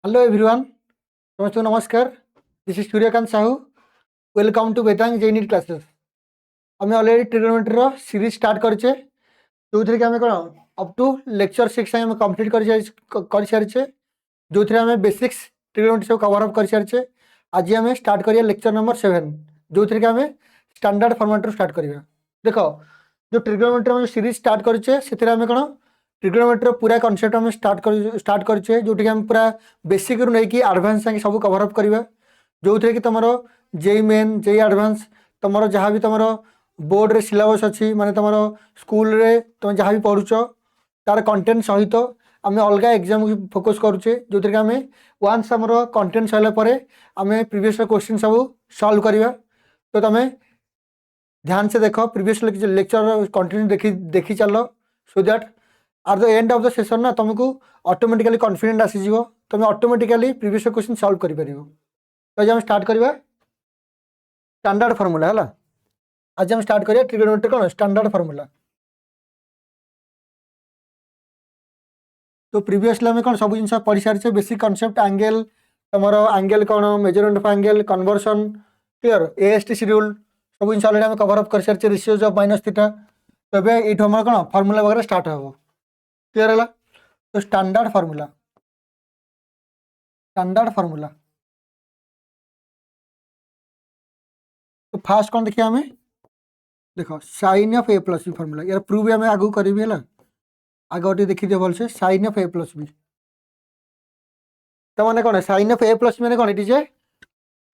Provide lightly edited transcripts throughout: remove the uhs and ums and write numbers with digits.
Hello everyone, समस्त नमस्कार। This is Suryakant Sahu. Welcome to Vedang Genit classes. आम अलरेडी ट्रिगोनोमेट्री सीरीज स्टार्ट करचे जो थी कि आम कौन अप टू लेक्चर 6 आम कंप्लीट कर सारी जो थी आम बेसिक्स ट्रिगोनोमेट्री सब कवर अप कर सारी। आज आम स्टार्ट करिया लेक्चर नंबर 7 जो थी कि आम स्टैंडर्ड फॉर्मेट स्टार्ट करिया। देख जो ट्रिगोनोमेट्री आम सीरीज स्टार्ट करचे से कौन ट्रिगोनोमेट्री पूरा कॉन्सेप्ट आम स्टार्ट करचे जो पूरा बेसिक रू नहीं कि एडवांस जाके सब कवर अप करवा जो थी कि तुम जेई मेन जेई एडवांस तुम जहाँ भी तुम बोर्ड रे सिलेबस अच्छी माने तुम स्कूल रे तुम जहाँ भी पढ़ुच तार कंटेंट सहित आम अलग एग्जाम को फोकस करुचे जो थी कि आम वन्स आम कंटेंट सरला आम प्रीवियस क्वेश्चन सब सॉल्व करवा। तो तुम ध्यान से देख प्रीवियस लेक्चर कंटिन्यू देखी चल so that at the end of the session ना तुमको ऑटोमेटिकली कॉन्फिडेंट आसीज तुम ऑटोमेटिकली प्रीवियस क्वेश्चन सॉल्व कर पार। तो आज हम स्टार्ट करवा स्टैंडर्ड फॉर्मूला है। आज हम स्टार्ट करिया ट्रिगोनोमेट्री कौन स्टैंडर्ड फॉर्मूला। तो प्रीवियसली आम कौन सब जिन पढ़ी सारी बेसिक कॉन्सेप्ट एंगल तुम एंगल कौन measurement of angle conversion clear AST schedule सब जिन अलरेडी कवर अप कर सारी रेशियोज ऑफ माइनस थीटा। तो ये कौन फॉर्मूला वगैरह स्टार्ट हो क्लियर है। तो स्टैंडर्ड फॉर्मूला तो फास्ट कौन देखिए आम देख sine of A plus B formula यार प्रूव आम आगू करी है आगे टे देखी दिए भलसे sine of A plus B. तो मैंने कौन sine of A plus B मैंने कौन ये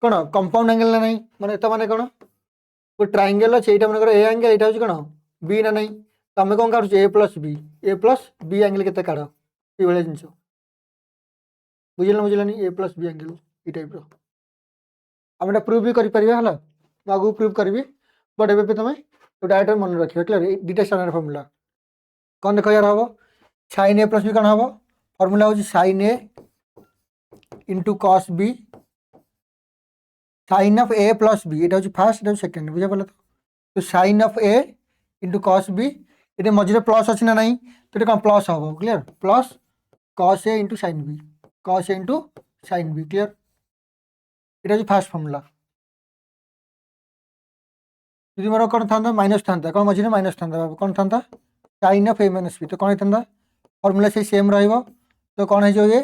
कौन कंपाउंड एंगल ना नहीं माने तो मैंने कौन वो ट्रायंगल अच्छे यहाँ मन ए एंगल यहाँ हूँ कौन बी ना नहीं तो आम कौन काटुचे ए प्लस बी एंगल के काढ़ ये जिन बुझलानी ए प्लस बी एंगल ये टाइप आम प्रूव भी करें आगू प्रूव करी बट ए तुम डायरेक्ट मन रखिए क्लियर दुटा स्टैंडर्ड फॉर्मूला कौन देख यार हम साइन ए प्लस बी कौन हम फॉर्मूला हूँ sine A into cos B sine of A plus B ये हूँ फास्ट ये सेकेंड बुझा पड़ा। तो sine of A into cos B ये मझे प्लस अच्छी ना नहीं तो ये कौन प्लस हम clear plus cos A into sine B cos A into sine B clear ये हूँ फास्ट फॉर्मूला। जी मोर कौन था माइनस था कौन मझे माइनस था कौन था sine of A minus B तो कौन होता फॉर्मूला से सेम रहा तो कौन है ये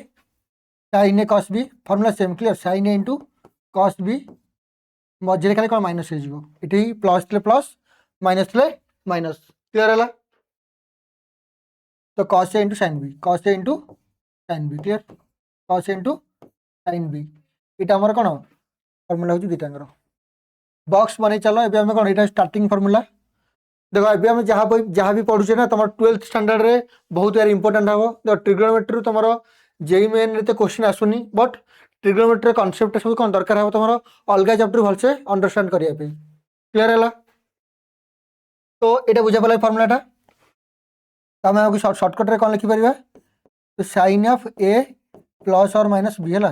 साइन ए cos B formula same clear sine ए इंटू कॉस बी मझे खाली कौन माइनस हो प्लस थे प्लस माइनस थे माइनस क्लियर है। तो कॉस ए इंटू साइन बी कॉस ए into sine B clear cos ए इंटू साइन बी यहाँ आमर कौन फॉर्मूला हूँ दुटाकर बॉक्स बन चलो ये आम कौन यहाँ स्टार्टिंग फॉर्मूला देखो ये आम जहाँ भी पढ़ुचे ना तुम 12th स्टैंडर्ड रे बहुत यार इंपोर्टेंट हम देखो ट्रिगोनोमेट्री तुम जेई मेन रे तो क्वेश्चन आसुनी बट ट्रिगोनोमेट्री कॉन्सेप्ट सब कौन दरकार हम तुम अलग चैप्टर भलसे अंडरस्टैंड करने क्लियर है। तो ये बुझा पड़ा फॉर्मूलाटा तो आम सर्टकट रे कौन लिखिपर तो साइन ऑफ ए प्लस और माइनस बी है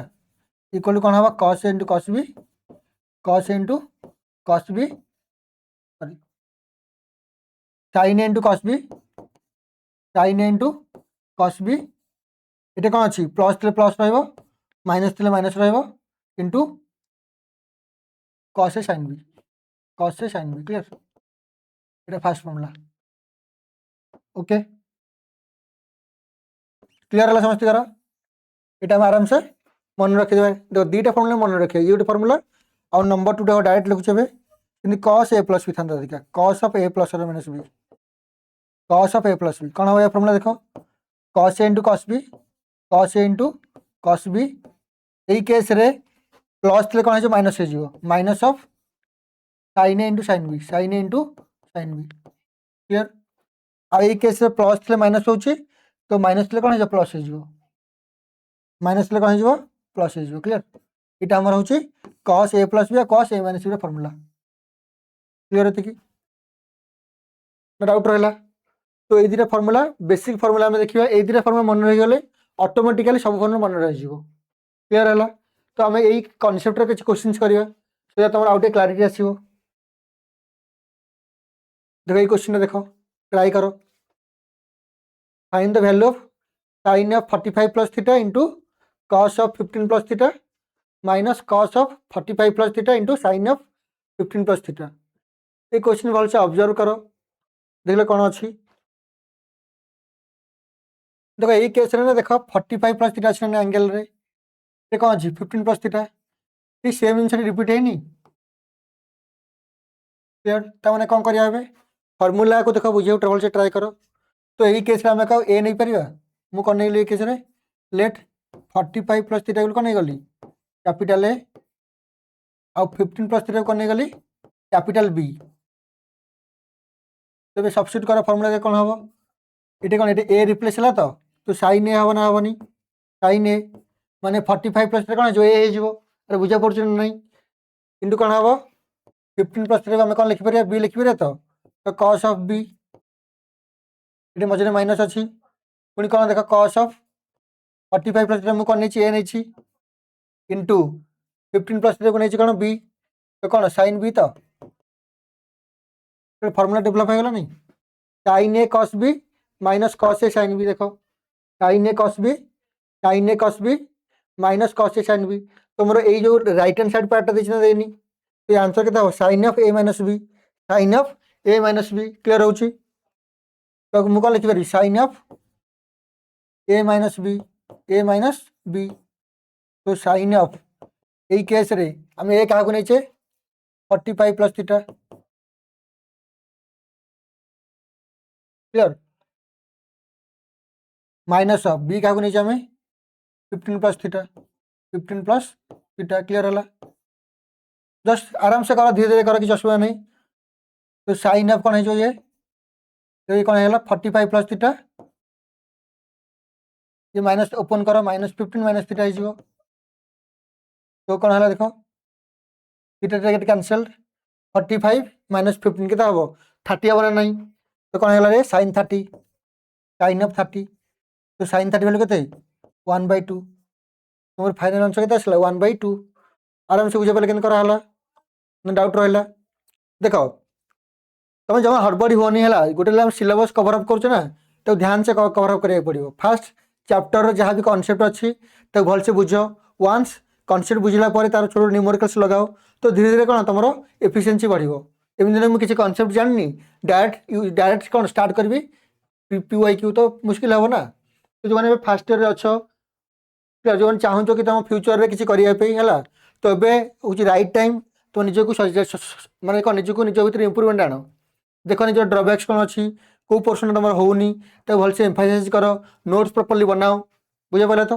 इक्वल कौन हम कॉस ए इंटू कॉस बी कॉस ए into cos B sorry sine ए इंटू कॉस बी साइन ए इंटू कॉस बी ये कौन अच्छी प्लस थे प्लस माइनस थे माइनस इंटू कॉस ए साइन बी क्लियर ये फास्ट फॉर्मूला ओके क्लियर है समस्त यहाँ आराम से मन रखिदे देखो दुटा फॉर्मूला मन रखिए ये गोटे फॉर्मूला और नंबर 2 डायरेक्ट लिखुचे कॉस ए प्लस बी था देखा cos of A plus minus B cos of A plus B कौन हम फॉर्मूला देखो कॉस ए इंटू कॉस बी कॉस ए इंटू कॉस बी यही केस रे प्लस थे कौन हो माइनस हो minus of sine A into sine B sine A into sine B clear आ यही केस रे प्लस थे माइनस हो तो माइनस थे कौन हो प्लस हो माइनस थे कौन हो प्लस हो क्लियर यहाँ आमर हूँ cos A plus B cos a minus B formula clear होती कि डाउट रहा। तो ये दुटा फॉर्मूला बेसिक फॉर्मूला आम देखा ये दुटा फॉर्मूला मन रहीगले ऑटोमेटिकली सब फॉर्मूला मन रही क्लियर है। तो आम यही कॉन्सेप्ट रे किसी क्वेश्चन करवा सो तुम आउटे क्लारिटी आसो देखो ये क्वेश्चन देख ट्राई करो find the value of sine of 45 plus theta into cos of 15 plus theta minus cos of 45 plus theta into sine of 15 plus theta. ये क्वेश्चन भलसे ऑब्जर्व करो देखले कौन अच्छी देखो यही केस रे ना देख 45 प्लस थीटा अच्छी एंगल रे ये कौन अच्छी 15 प्लस थीटा ये सेम जिन रिपीट है क्लियर ताने कौन करिया एबे फॉर्मूला को देख बुझे ट्रबल से ट्राई करो। तो यही केस आम कह ए नहीं पार मु कौन नहीं केस लेट 45 प्लस थीटा कौन नहीं गली कैपिटल ए आउ 15 प्लस थीटा कौन नहीं गली कैपिटल बी। तेज सब्स्टिट्यूट कर फर्मूला कौन हम ये कौन ये ए रिप्लेस है तो साइन ए हम ना हेनी साइन ए माने 45 प्लस कौन जो ए अरे बुझा पड़े ना नहीं इंटू कौन हम 15 प्लस आम कौन लिखिपर बी लिखिपर तो कॉस ऑफ बी ये मझे माइनस अच्छी पुणी कौन देख कॉस ऑफ 45 प्लस मुझे कौन नहीं ए नहीं इंटू 15 प्लस को नहीं कौन बी तो कौन साइन बी तो फर्मूला डेभलप हो गला नहीं साइन ए कॉस बी माइनस कॉस ए साइन बी देखो साइन ए कॉस बी माइनस कॉस ए साइन बी तो मोर ये जो राइट हैंड साइड पार्ट देना देनी तो आंसर के sine of A minus B sine of A minus B clear हो तो मुझे कौन लिखिपारि sine of A minus B तो साइन ऑफ यही केस रे आम ए क्या नहीं 45 plus theta clear minus of B क्या नहीं आम 15 प्लस थीटा क्लियर है जस्ट आराम से करो धीरे धीरे करो कि असुविधा नहीं तो साइन ऑफ कौन है ये कौन है 45 प्लस थीटा ये माइनस ओपन करो -15 माइनस थीटा हो तो कौन है देखो थीटा गेट कैंसल्ड 45 माइनस 15 के हम 30 हम ना नहीं तो कौन है साइन 30 साइन ऑफ 30 तो साइन 30 वैल्यू के 1/2 तुम फाइनल आंसर के 1/2 आराम से बुझे पारे के कराला डाउट रहा देख तुम जमा हड़बड़ी होनी है गोटे सिलेबस कभरअप करो तो ध्यान से कभरअप करा पड़ो फास्ट चैप्टर जहाँ भी कॉन्सेप्ट अच्छी तो भलसे बुझ वन्स कॉन्सेप्ट बुझला तार छोट न्यूमेरिकल्स लगाओ तो धीरे धीरे कौन तुम एफिशिएंसी बढ़ो एमती मुझे किसी कॉन्सेप्ट जानी डायरेक्ट कौन स्टार्ट करी PYQ तो मुश्किल हे ना तो जो मैंने फास्ट ईयर अच्छो जो चाहूँ कि तुम फ्यूचर में किसी करने तो ये हूँ राइट टाइम तो निजक माने कौन निजक निज भर इम्प्रूवमेंट आण देख निज ड्रबैक्स कौन अच्छी कौ पोर्सन तुम होनी तो भलसे एम्फासाइज कर नोट्स प्रॉपर्ली बनाओ बुझे पारे तो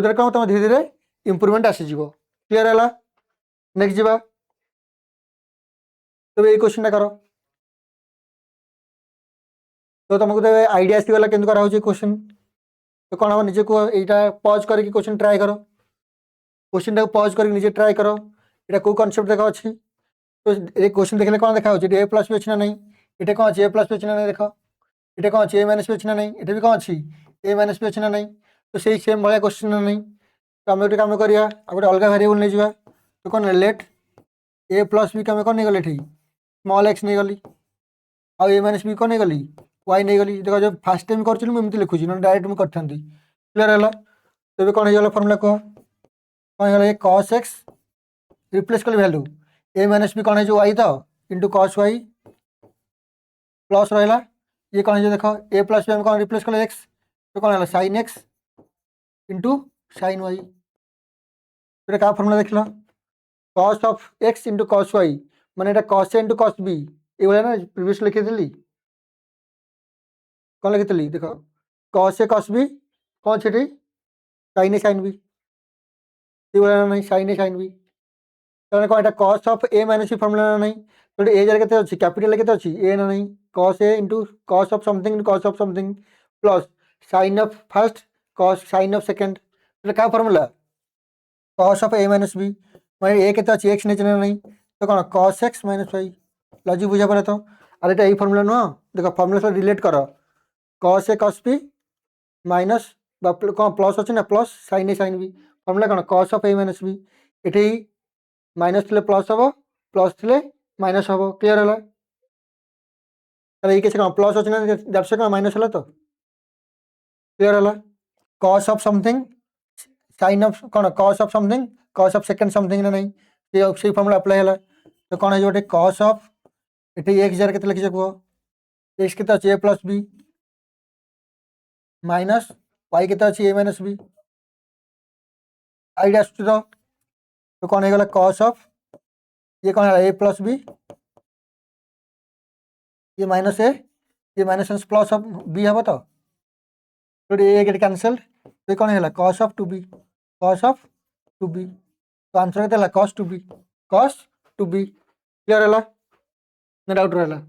देर कौन तुम धीरे धीरे इम्प्रूवमेंट आसीज क्लीयर है नेक्स्ट जावा तो ये क्वेश्चन करो तो तुमको तो आइडिया आसगला केमती करा क्वेश्चन तो कौन हम निजे को यहाँ पज करके क्वेश्चन ट्राए करो क्वेश्चन टाइम पज कर निजे ट्राए करो यहाँ कौ कनसेप्ट देखा अच्छी तो ये क्वेश्चन देखने कौन देखा ए प्लस भी अच्छी ना नहीं ये कौन अच्छी ए प्लस भी अच्छी ना नहीं देख ये कौन अच्छी ए माइनस भी अच्छी ना नहीं ये भी कौन अच्छी ए माइनस भी अच्छी ना नहीं तो सही सेम भाया क्वेश्चन ना नहीं तो आम गोटे कम करा गोटे अलग वेरिएबल नहीं जावा तो कौन लेट ए प्लस भी कम कौन नहीं गली ठीक स्मॉल एक्स नहीं गली आउ ए माइनस भी कौन नहीं गली वाई नहीं गली देखो जब फास्ट टाइम करमती लिखुची ना डायरेक्ट मुझे करती क्लीयर है तो कौन हो फर्मूला कह कौन है कॉस एक्स रिप्लेस कली वैल्यू ए माइनस भी कौन है वाई तो इंटू कॉस वाई प्लस रहा ये कौन है देख ए प्लस भी आम कौन रिप्लेस कले एक्स तो कौन है sine X into sine Y तो क्या फर्मूला देख लो cos of X into cos Y माने कॉस ए इंटू कॉस बी ये ना प्रिवियस लिखी कौन लिखी देख कॉस ए कॉस बी कौन से साइन ए साइन बी ये नहीं साइन ए साइन बी तो कौन cos of A minus B formula ना नहीं तो ए जगह के अच्छी कैपिटल के अच्छी ए ना नहीं cos A into cos of something cos of something plus sine of first cos sine of second तो क्या formula cos of A minus B मैं ए के अच्छी एक्स नहीं चलना नहीं तो कौन cos X minus Y logic बुझा पारे तो अरे ये फर्मूला नुह देख फर्मूला से रिलेट कर कॉस ए कॉस बी माइनस कौन प्लस अच्छे ना प्लस साइन ए साइन बी फर्मूला कौन cos of A minus B ये माइनस थे प्लस हम प्लस थे माइनस हम क्लीयर है ये कैसे कौन प्लस अच्छे ना दैट्स कौन माइनस है तो क्लीयर है cos of something sine of कौन cos of something cos of second something ना नहीं से फॉर्मूला अप्लाई है तो कौन है गोटे कॉस ऑफ ये एक्स जार के लिखिछ कुह एक्स के अच्छे ए प्लस बी माइनस वाई के अच्छे ए माइनस बी आईडिया तो कौन है कॉस ऑफ ये कौन है ए प्लस बी ये माइनस ए ये माइनस प्लस ऑफ बी हम तो ए गेट कैंसल तो ये कौन है कॉस ऑफ टू बी तो आंसर के कॉस टू बी क्लियर है ना डाउट रहा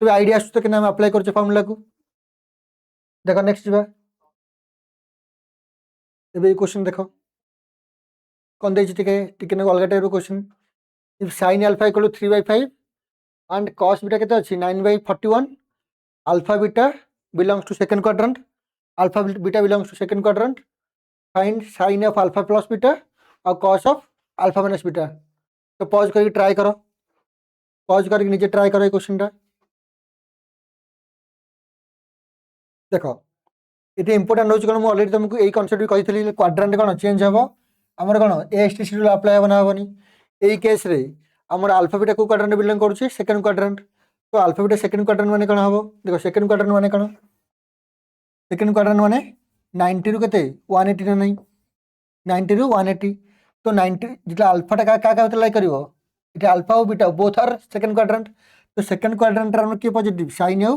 तो आईडिया आस कि अप्लाई कर फॉर्मूला को देख नेक्स्ट जा क्वेश्चन देख कौन दे टिके अलग type question if sine alpha equal to 3/5 and cos beta के अच्छी 9/41 alpha beta belongs to second quadrant alpha beta belongs to second quadrant find sine of alpha plus beta और cos of alpha minus beta तो pause करके try करो pause करके नीचे try करो question टा देख ये इंपोर्टाट हो कौन मुझे अलरेडी तुमको यही कनसेप्ट भी कही क्वाड्रेंट कौन चेंज हम आमर कौन एस टी शेड्यूल अप्लाई हम ना हेनी यही केस रे आमर अल्फा बीटा को क्वाड्रेंट बिलोंग करुच्चे सेकंड क्वाड्रेंट तो अल्फा बीटा सेकंड क्वाड्रेंट माने कौन हम देखो सेकंड क्वाड्रेंट माने कौन सेकंड क्वाड्रेंट माने 90 रु केते 180 ना नहीं 90 रु 180 तो 90 जितना अल्फा टा क्या लाइक करिवो इटा अल्फा और beta both are second quadrant तो सेकंड क्वाड्रेंट रे के पॉजिटिव साइन और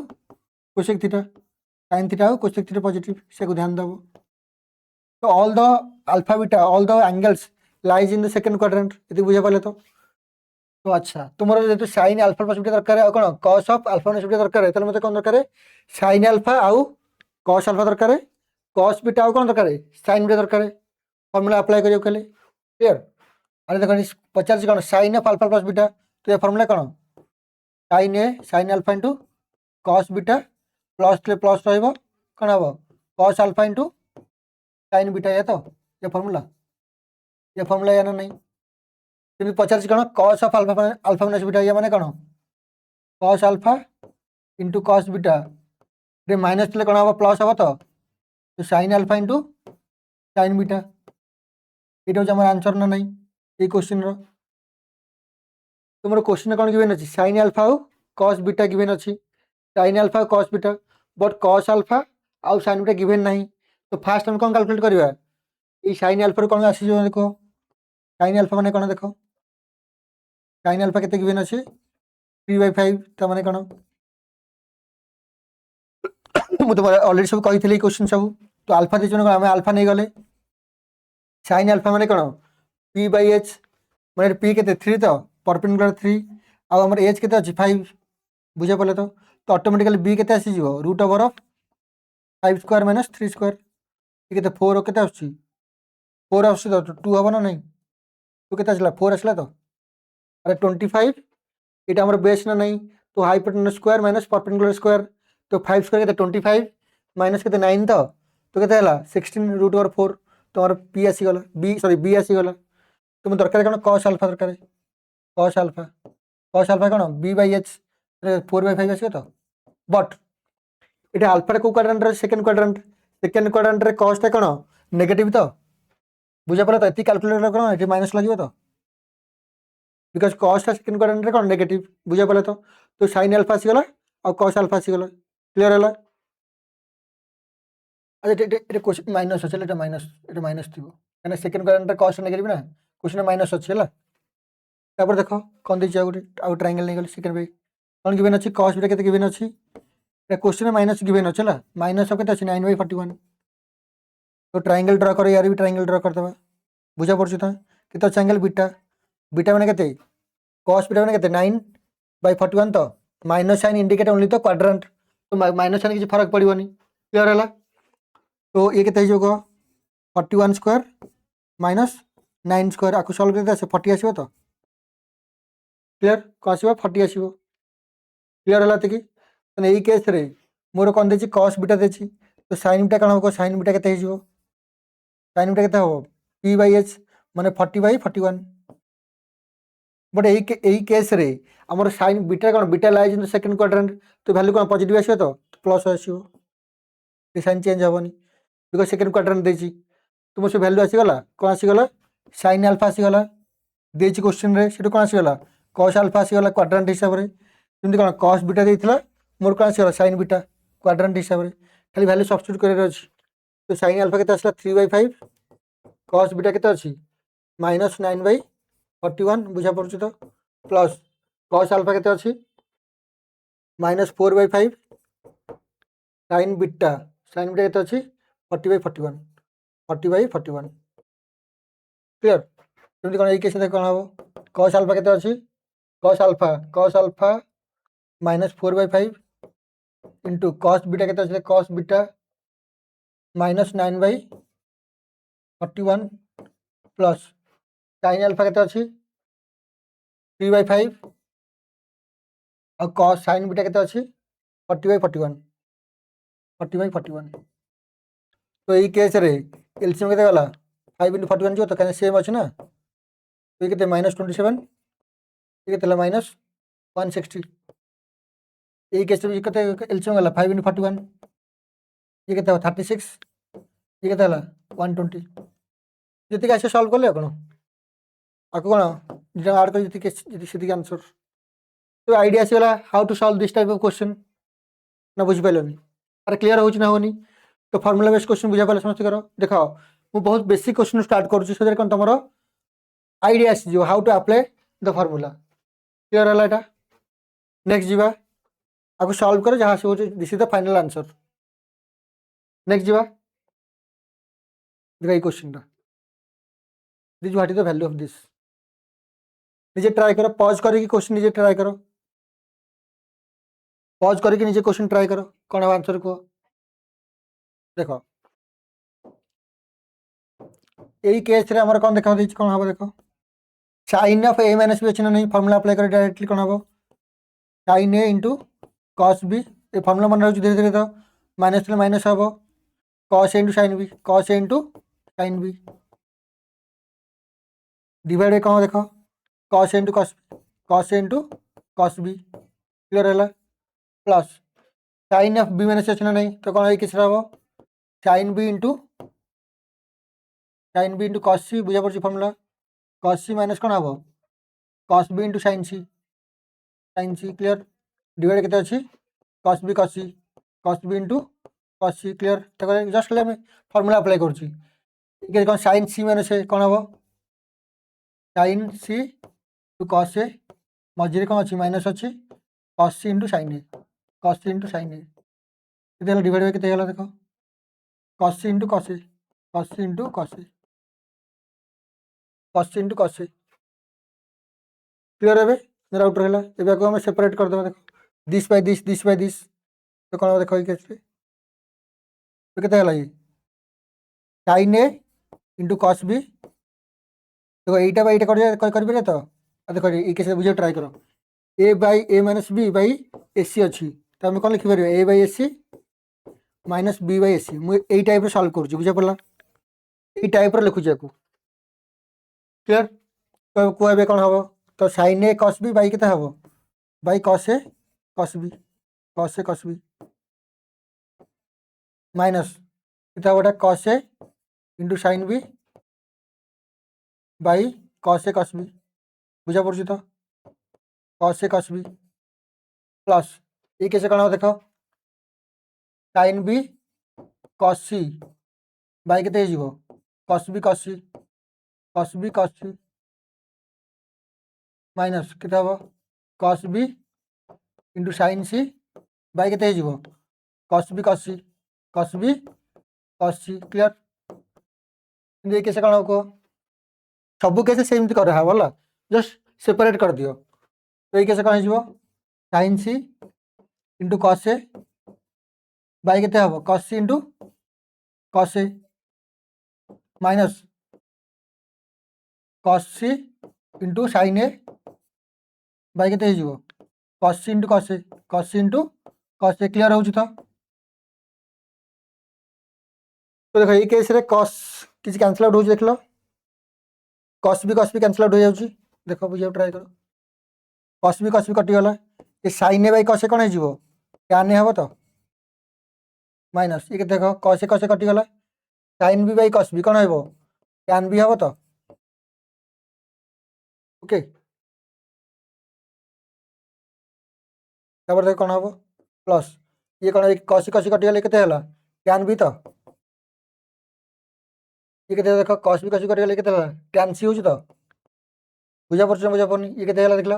कोसेक थीटा साइन थीटा और कोसेक थीटा पॉजिटिव से को ध्यान दबो तो all the alpha beta all the angles lies in the second quadrant यदि बुझे पाले तो अच्छा तुम जो साइन अल्फा प्लस बीटा दरकार है कौन cos of alpha minus beta दरकार है मतलब कौन दरकार साइन अल्फा आउ कॉस अल्फा दरकार कॉस बीटा आउ कौन दरकार साइन बीटा दरकार फॉर्मूला अप्लाई करियो केले क्लियर अरे देखो पचास कौन sine of alpha plus beta तो ये फॉर्मूला कौन साइन ए sine alpha into cos beta plus plus रहा कौन हम cos alpha into sine beta या तो ये फॉर्मूला या ना नहीं तुम पचार कौन cos of alpha alpha minus beta या माने कौन cos alpha into cos beta रे माइनस कौन हम प्लस हम तो sign alpha into sine beta ये हूँ आंसर ना नहीं ये क्वेश्चन तुम क्वेश्चन कौन गिवेन अच्छी साइन अल्फा आउ कॉस बीटा गिवेन अच्छी sine alpha cos beta but cos alpha आउ साइन बीटा गिवेन नहीं तो फास्ट हम कौन कैलकुलेट करवा ये साइन अल्फा कौन आसी देख साइन अल्फा माने कौन देख साइन अल्फा केते गिवेन अच्छे 3/5 तो माने कौन मुझे तुम अलरेडी सब कही क्वेश्चन सब तो अल्फा दे आम अल्फा नहीं गले साइन अल्फा माने कौन p/h माने p के 3 तो परपेंडिकुलर 3 आम एच के 5 बुझे पड़े तो ऑटोमेटिकली b के आसीज root over of 5 square minus 3 square ये 4 के 4 आस 2 हम ना नहीं 2 के 4 आसला तो अरे 25 ये आम बेस ना नहीं तो hypotenuse square minus perpendicular square तो 5 स्क्वायर के 25 माइनस के 9 तो के 16 रूट ओवर 4 तो हमारे पी आसीगला बी आसीगला तुम दरकार कौन कॉस अल्फा दरकार कॉस अल्फा कौन b/h 4/5 आस तो बट ये अल्फा को क्वाड्रेंट सेकंड क्वाड्रेंट रे कॉस टा कौन नेगेटिव तो बुझा पड़ा तो ये कैलकुलेटर कौन ये माइनस लगे तो बिकज कॉस टा सेकंड क्वाड्रेंट रे कौन नेगेटिव बुझा पड़ा तो साइन अल्फा आसीगला और कॉस अल्फा आसीगला क्लियर है अच्छा ये क्वेश्चन माइनस अच्छे ये माइनस थी क्या सेकंड क्वाड्रेंट कॉस नेगेटिव ना क्वेश्चन माइनस अच्छे है तापर देख कौन देखिए गोटे आउ ट्रायंगल नहीं गली सेकंड पे कौन गिवेन अच्छी कॉस बीटा के गिवेन अच्छी क्वेश्चन माइनस गिवेन अच्छे है माइनस के 9/41 तो ट्रायंगल ड्रा कर यार भी ट्रायंगल ड्रा करदे बुझा पड़े तो कितना अच्छे एंगल बीटा बीटा मैंने के कॉस बीटा मैंने के 9/41 तो माइनस साइन इंडिकेट ओनली तो क्वाड्रेंट तो माइनस साइन किसी फर्क पड़ोनी क्लियर है तो ये के 41 स्क्वायर माइनस 9 स्क्वायर आपको सल्व करते 40 आसो तो क्लियर कौन आसो 40 आसो क्लियर है कि यही केस रे मोर कौन दे कॉस बीटा दे तो साइन बीटा कौन हम साइन बीटा के साइन बीटा के p/h माने 40/41 बट यही केस रे आमर साइन बीटा कौन beta lies in second quadrant तो वैल्यू कौन पॉजिटिव आसो तो प्लस आसो साइन चेंज हेनी बिकज सेकंड क्वाड्रेंट देछि तुम से भैल्यू आसीगला कौन आसीगला साइन आल्फा आसीगला देछि क्वेश्चन रे सेटू कौन आसीगला कॉस आल्फा आसीगला क्वाड्रेंट हिसाब रे जेमति कौन कॉस बीटा देइथिला मोर कौन आसीगला साइन बीटा क्वाड्रेंट हिसाब रे खाली भैल्यू सब्स्टिट्यूट करे अछि तो साइन आल्फा केते आसला 3/5 कॉस बीटा केते अछि -9/41 बुझा पड़छ तो प्लस कॉस आल्फा केते अछि -4/5 साइन बीटा केते अछि 40/41 40/41 क्लियर जेमति कोन एई केस रे कोन हबो cos आल्फा केते अछि cos alpha -4/5 into cos beta केते अछि cos beta -9/41 plus sin alpha केते अछि 3/5 और cos sin बीटा केते अछि 40/41 तो एई केस रे एलसीएम केते गला 5 * 41 जो तो कने सेम अछि ना तो ये केते -27 ये केते -160 एई केस रे केते एलसीएम गला 5 * 41 ये केते 36 ये केते गला 120 जति का से सॉल्व करले कोन आको कोन जे ऐड कर जति के जति आंसर तो आईडिया से गला how to solve this type of question ना बुझ पाइलोनी अरे क्लियर होच ना होनी तो फार्मूला बेस्ड क्वेश्चन बुझा पाले समझ करो देखो मु बहुत बेसिक क्वेश्चन स्टार्ट करूची सो कोन तमरो आईडिया आसी जो how to apply the formula clear हला एटा नेक्स्ट जीवा आको सॉल्व करो जहां से हो this is the final answer next जीवा देखो ये क्वेश्चन दा this what is the value of this निजे ट्राई करो पॉज करके क्वेश्चन निजे ट्राई करो पॉज करके निजे क्वेश्चन ट्राई करो कौन है आंसर को देखो यही केस रे हमर कौन देखा दैछि कौन हबो देखो sin of a minus b अछि ना नहीं फार्मूला अप्लाई करे डायरेक्टली कौन हबो sin a * cos b A formula मन रहउछि धीरे धीरे तो माइनस ले माइनस हबो cos a * sin b cos a * sin b divide by कौन देखो cos a * cos b cos a * cos b clear हला plus sin of b minus अछि ना नहीं तो कौन है किस हबो sin b * cos c बुझा पड़छि फार्मूला cos c माइनस कौन हबो cos b * sin c clear divide केते अछि cos b cos b * cos c clear तको जस्ट ले फार्मूला अप्लाई करछि के कौन sin c माइनस कौन हबो sin c * cos a मझिरे कौन अछि माइनस अछि cos c * sin a cos c * sin a केते डिवाइड बाय केते हला देखो cos c * cos a cos c * cos a cos c * cos a clear है मेरा आउटर हला एबे को हम सेपरेट कर देबा देखो दिस बाय दिस तो कौन देखो ई केस तो केते हला ये sin a * cos b देखो एटा बाय एटा कर बिरे तो देखो ई केस बुझे ट्राई करो a by a minus b by ac अछि तो हम कोन लिखि परिबे a by ac minus b by ac मु एई टाइप रे सॉल्व करूची बुझे पड़ला एई टाइप रे लिखुची आकू क्लियर तो कोबे कोन हबो तो sin a cos b by केते हबो by cos a cos b minus केते हबोटा cos a * sin b by cos a cos b बुझा पड़छि तो cos a cos b plus A कैसे करना देखो sin b cos c by केते हिजबो cos b cos c minus केते हबो cos b * sin c by केते हिजबो cos b cos c clear ये कैसे करना को सब कैसे सेम कर हा बोला जस्ट सेपरेट कर दियो तो ये कैसे कौन हो sin c * cos a by केते हबो cos c * cos a minus cos c * sin a by केते हिजबो cos c * cos a clear होउछि तो देखो ये केस रे cos किसी कैंसिल आउट हो देख लो cos b कैंसिल आउट हो जाउछि देखो बुझियो ट्राई करो cos b कटि गला A sin a by cos a कोन हिजबो tan a हबो तो माइनस ये देखो cos a कटि गला sin b by cos b कौन हो tan b हम तो ओके देख कौन हम प्लस ये कौन कसी कसी कटिगले के tan b तो ये के देख cos b कसी कटिगले के tan c हो तो बुझा पड़ बुझा पड़नी ये के देख ला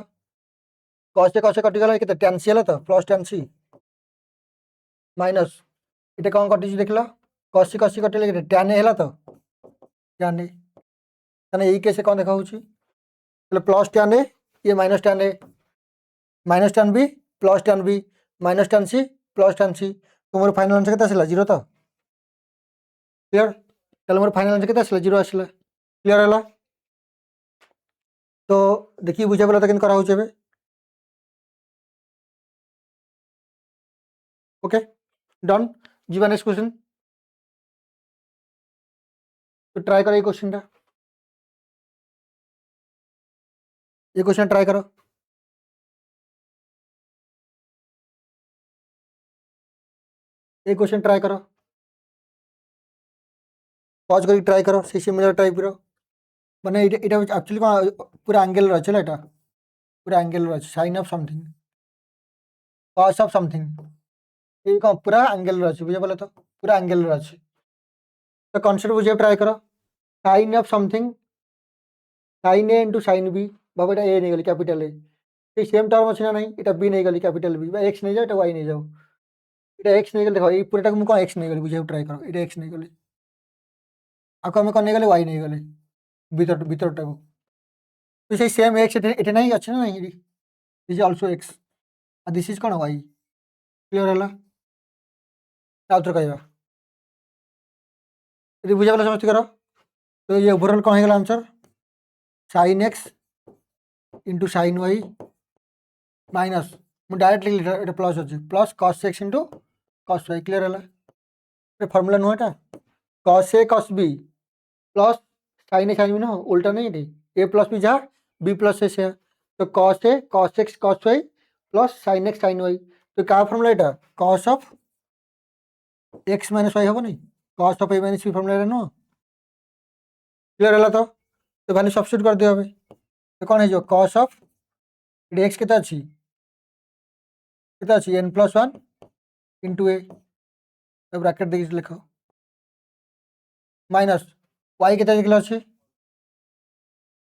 cos से कसी कटिगला के tan c है तो प्लस tan c माइनस ये कौन कटि देख लो कसी कसी कटिगले के tan a है तो tan a ताने यही केस कौन देखा प्लस tan a ये minus tan a minus tan b plus tan b minus tan c plus tan c तो मोर फाइनल आंसर केते आसला 0 तो क्लियर ताले मोर फाइनल आंसर केते आसला 0 आसला क्लियर हला तो देखिए बुझा पड़ा तो केन करा होचे बे ओके डन जीवा नेक्स्ट क्वेश्चन तो ट्राई करो ये क्वेश्चन टा ये क्वेश्चन ट्राई करो ये क्वेश्चन ट्राई करो पॉज करके ट्राई करो से सिमिलर टाइप रो माने इटा एक्चुअली पूरा एंगल रो चला एटा पूरा angle rho sine of something cos of something ये कौन पूरा एंगल रो बुझे बोले तो पूरा एंगल रो तो कॉन्सेप्ट बुझे ट्राई करो sine of something sine A into sine B बाबा এটা a नहीं गली कैपिटल ए এই সেম টার্ম আছে না নাই এটা b नहीं गली कैपिटल b বা x नहीं जाओ এটা y नहीं जाओ এটা x नहीं गली देखो এই পুরোটা মু কোন x नहीं गली বুঝে ট্রাই করো এটা x नहीं गली আকো আমি কোন नहीं गली y नहीं गली ভিতরটাকু তো সেই সেম x এটা নাই আছে না নাই দিস ইজ অলসো x আর দিস ইজ কোন y ক্লিয়ার হলা আউটর কইবা যদি বুঝা গেল সমস্ত করো তো ये ओवरऑल কোন হয়ে গেল answer sin x into sin y minus मु डायरेक्ट लिख এটা প্লাস আছে plus cos x into cos y clear हला ये फार्मूला नो এটা cos a cos b plus sin a sin b ना उल्टा नहीं है a प्लस b जा b प्लस a से तो cos a cos x cos y plus sin x sin y तो क्या फार्मूला এটা cos of x minus y হবে नहीं cos of a minus b formula नो क्लियर हला तो वैल्यू सब्स्टिट्यूट कर दिया तो कौन है जो cos ऑफ x केता अछि केता अछि n+1 इंटू a तो ब्रैकेट देखि लिखो माइनस y केता लिखला अछि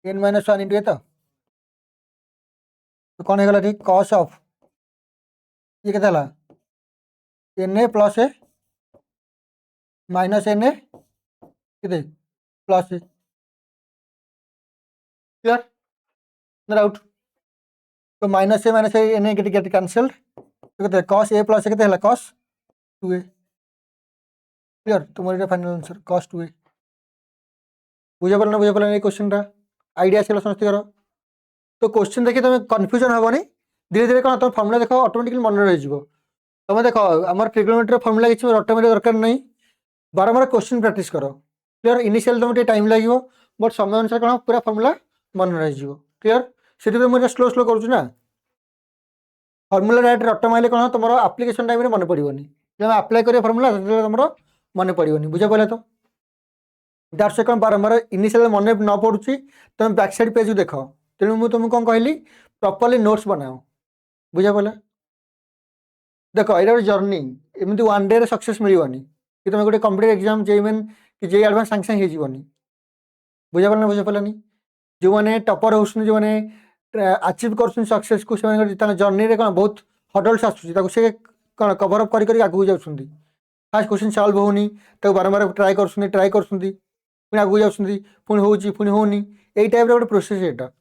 n-1 इंटू a तो कौन है गला ठीक cos ऑफ ये केता ला na plus a minus na केते plus a clear no doubt तो माइनस ए ना गेट कैंसल्ड तो कहते हैं cos a प्लस a कहते हैं cos 2a क्लियर तुम्हारे फाइनल आंसर cos 2a बुझे पार ना बुझे पार क्वेश्चन आइडिया आसला समस्त करो तो क्वेश्चन देखिए तुम कन्फ्यूजन हेनी धीरे धीरे कौन तुम फर्मुला देख ऑटोमेटिकली मन रही तुम देख आम ट्रिग्नोमेट्री फर्मुला किसी ऑटोमेटिक दरकार नहीं बारंबार क्वेश्चन प्रैक्टिस करो क्लियर इनिशियल तुम टाइम लगे बट समय अनुसार कौन पूरा फर्मुला मन रही क्लियर से मुझे स्लो स्लो करूँ फर्मुला डायरेक्ट रट मारे कौन तुम आप्लिकेशन टाइम मन पड़ोनी जब आप्लाय कर फर्मुला तुम मन पड़ोनी बुझे पड़े तो दैट्स कौन बारंबार इनिशियल मन न पड़ुची तुम बैक साइड पेज देख तेणु मुझे तुमको कौन कहली प्रॉपर्ली नोट्स बनाओ बुझे पड़े देख यहाँ जर्नी एमती वन डे सक्सेस मिलनी कि तुम गोटे कम्पिटेटिव एग्जाम जे मेन कि जे एडवांस सांगे सांगे होनी बुझे पारे बुझे पारानी जो मैंने टपर होती जो मैंने अचिव कर सक्सेस को जर्नी कौन बहुत हडल्स आसूसी कौन कवर अप कर आगू जाऊँगी फास्ट क्वेश्चन सल्व होनी बारंबार ट्राए कर आगू जाऊँगी पुणी होनी यही टाइप गोटे प्रोसेस यहाँ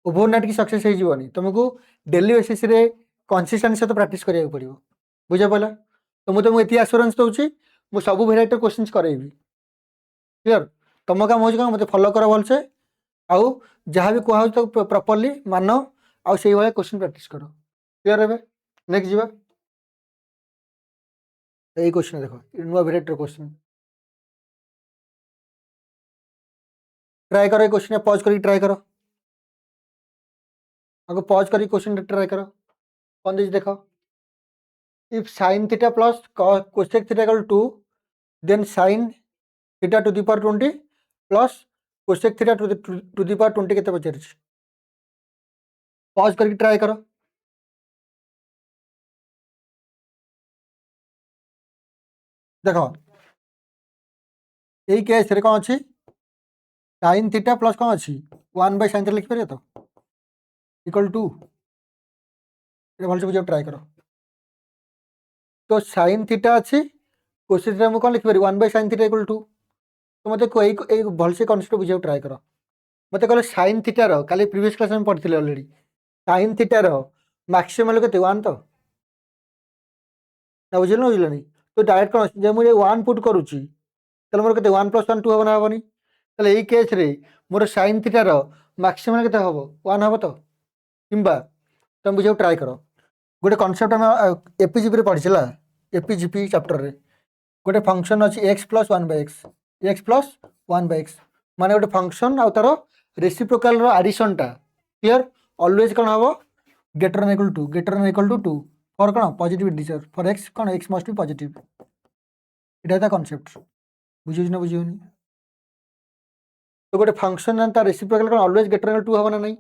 ओवरनाइट की सक्सेस होनी तुमको डेली बेसिस रे कंसिस्टेंसी सहित प्रैक्टिस करिया पड़ो बुझे पाला तो मुझे तुमको ये आश्योरेंस दूसरी मुझे सब भेराइटी क्वेश्चन करेबी क्लियर तुम काम हो मत फॉलो कर भलसे आउ जहाँ भी कहुच तो प्रॉपर्ली मान आउ से भाया क्वेश्चन प्रैक्टिस करो क्लियर है नेक्स्ट जीवा यही क्वेश्चन देखो नुआ भेराइटी क्वेश्चन ट्राई करो क्वेश्चन पॉज कर ट्राई करो आगे पॉज कर क्वेश्चन ट्राई करो कौन देख देखो if sin theta plus cosec theta equal to then sine theta to the power 20 plus cosec theta to the power 20 केते पचार पॉज करके ट्राई करो देखो यही केस रे कौन अच्छी साइन थीटा प्लस कौन अच्छी 1/sin थीटा लिखिपर तो इक्वल टू भलसे बुझे ट्राई करो तो साइन थीटा अच्छी कोसेक थीटा मुझे कौन लिखिपर 1/sin थीटा इक्वल टू तो मत भलसे कनसेप्ट बुझे ट्राई कर मत कह साइन थीटार काली प्रीवियस क्लास में पढ़ी अलरेडी साइन थीटार मैक्सिमम के 1 तो ना बुझे ना बुझे तो डायरेक्ट कौन जब मुझे 1 पुट करुच्ची मोर के 1+1 2 हम ना हेनी यही केस रे मोर साइन थीटार मैक्सिमम के हम 1 हम तो कि तुम बुझे ट्राई कर गोटे कनसेप्ट आम एपीजीपी पढ़ी एपीजीपी चैप्टर रे गोटे फंक्शन अच्छी x+1/x माने गोटे फंक्शन आउ तार रेसिप्रोकाल एडिशन टा क्लियर ऑलवेज कौन हम greater than equal to 2 for कौन पॉजिटिव इंटीजर फॉर x कौन x मस्ट बी पॉजिटिव इटा कॉन्सेप्ट बुझे ना बुझे तो गोटे फंक्शन तार रेसिप्रोकाल कौन ऑलवेज greater than 2 हम ना नहीं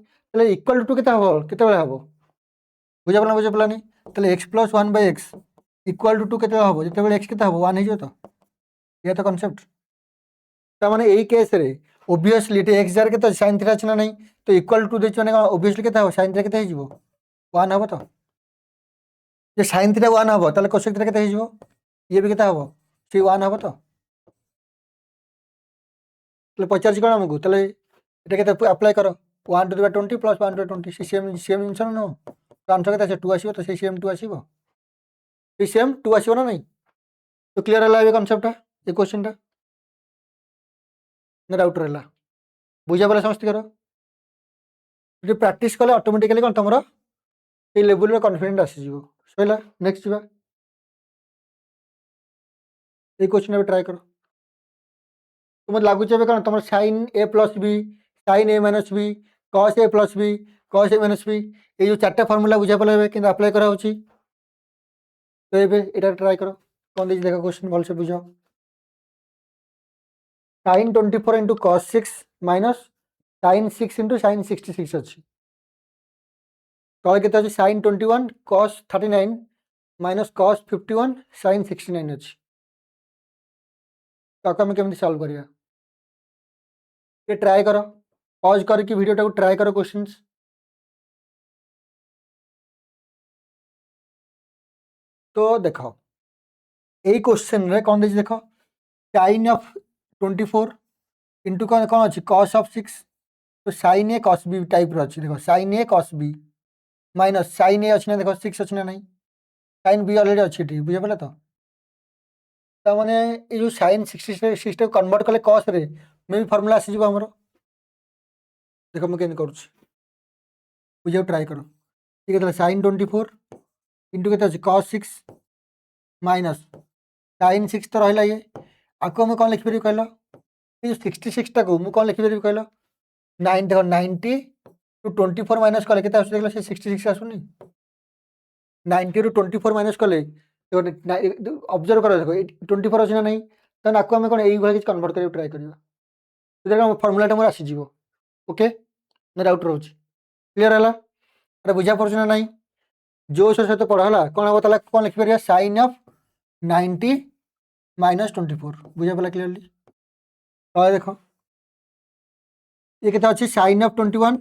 इक्वल टू केते हम केते हम बुझे पाला बुझे पालानी x+1/x इक्वल टू 2 केते हम जिते x केते हम 1 हो तो ये तो कॉन्सेप्ट तार यही केस रे ओबियसली एक्स जार के साइन थीटा अच्छे ना नहीं तो इक्वल टू देखिए मैंने ओबियसली केते हम साइन थीटा केते हो 1 हम तो जे साइन थीटा 1 हम ताले कोसेक थीटा केते हो ये भी केते हम से 1 हम तो पचार कौन आमको ये केते अप्लाई कर 1 to the 20 plus 1 to 20 same same जिनस ना तो आंसर के 2 आसो तो सेम 2 आसो सेम 2 आसो ना नहीं तो क्लियर है कनसेप्ट ये क्वेश्चन टा ना डाउट रहा बुझा पाला समझ कर प्रैक्टिस कले ऑटोमेटिकली कौन तुम ये लेवल कॉन्फिडेंस आसीज सैला नेक्स्ट जा ये क्वेश्चन भी ट्राई करो तो मत लगुच कौन तुम sign A plus b sine a minus B cos A plus B cos A minus B ये जो 4टा फर्मूला बुझा पाला कि अप्लाई करा तो ये ट्राई करो कौन देखिए देख क्वेश्चन भलसे बुझ sine 24 into cos 6 minus sine 6 into sine 66 अच्छी तले के sine 21 cos 39 minus cos 51 sine 69 अच्छी ताको आम केमी सल्व करिया ये ट्राई कर पॉज करके वीडियो टाको ट्राई कर क्वेश्चंस तो देख यही क्वेश्चन रे कौन देख साइन ऑफ 24 इंटू कौन कौन अच्छी कस ऑफ 6 तो साइन ए कस बी टाइप अच्छी देख साइन ए कस बी माइनस साइन ए अच्छी ना देख 6 अच्छी ना नहीं साइन बी अलरेडी अच्छी बुझे पाला तो मैंने ये जो साइन 66 कन्वर्ट कले कस रे मे भी फर्मूला आसीज आमर देख मुझे कर बुझे ट्राई कर ठीक है साइन 24 इंटू के कस 6 माइनस साइन 6 तो रहा ये आपको मुझे कौन लिखिपर कहल ये 66 टाक मुझे कौन लिखिपर कहल 90 टू 24 माइनस कले के 66 आसुनी 90 टू 24 माइनस कले ऑब्जर्व कर देखो 24 अच्छे ना नहीं तो आपको आम कौन ये कन्वर्ट कर ट्राई कर फर्मूलाटा मोर आसीज ओके ना डाउट रोच क्लीयर है अरे बुझा पड़े ना नहीं जो सहित पढ़ा कौन हम ताला कौन लिखिपर साइन ऑफ 90 माइनस 24 बुझा पाला क्लीयरली तो देख ये केते अच्छी साइन ऑफ 21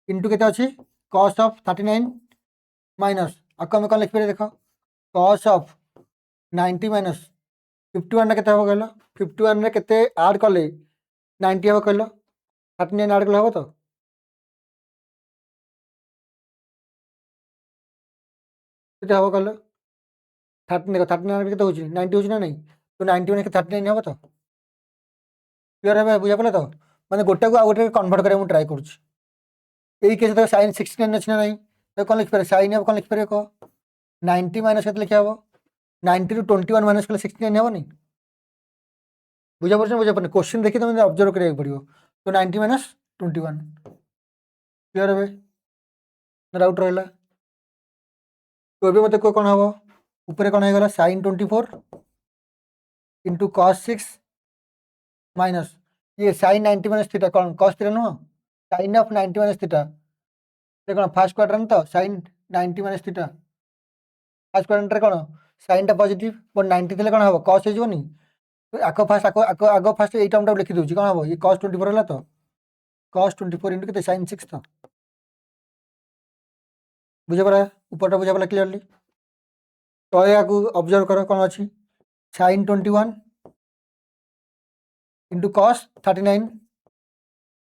इंटू केते अच्छी कस ऑफ 39 माइनस आपको आम कौन लिखिपर देख कस ऑफ 90 माइनस 51 केते हम कहल 51 रे केते ऐड कले 90 हम कहल 39 ऐड कले हम तो केते हम कहल 39 केते होची 90 होची ना नहीं तो 90 में 39 हम तो क्लियर है बुझा पाला तो माने गोटा को आ गोटे कन्वर्ट करे मु ट्राई करूची एई केस तो sin 69 अछि ना नहीं तो कौन लिख पारे sin अब कौन लिख पारे को 90 माइनस केते लिखा हो 90 टू 21 माइनस कले 69 हेबो नहीं बुझा पड़छ क्वेश्चन देखि तुम ऑब्जर्व करिया पड़ियो तो 90 माइनस 21 क्लियर है डाउट रहला तो अभी मत को कौन हम ऊपर कौन हो गला sin 24 इंटू कॉस 6 माइनस ये साइन 90 माइनस थीटा कौन कॉस थीटा नुह साइन ऑफ 90 माइनस थीटा कौन फास्ट क्वाड्रेंट तो sine 90 minus theta first quadrant कौन साइन टा पॉजिटिव बट 90 थे कौन हम कॉस होनी आग फास्ट आग फास्ट ये टर्म लिखी दूसरी कौन हम ये कॉस 24 है तो कॉस 24 इंटू के साइन 6 तो बुझे पड़ा ऊपर बुझा पड़ा क्लीयरली तो आपको ऑब्जर्व करो कौन अच्छी साइन 21 इंटू कॉस 39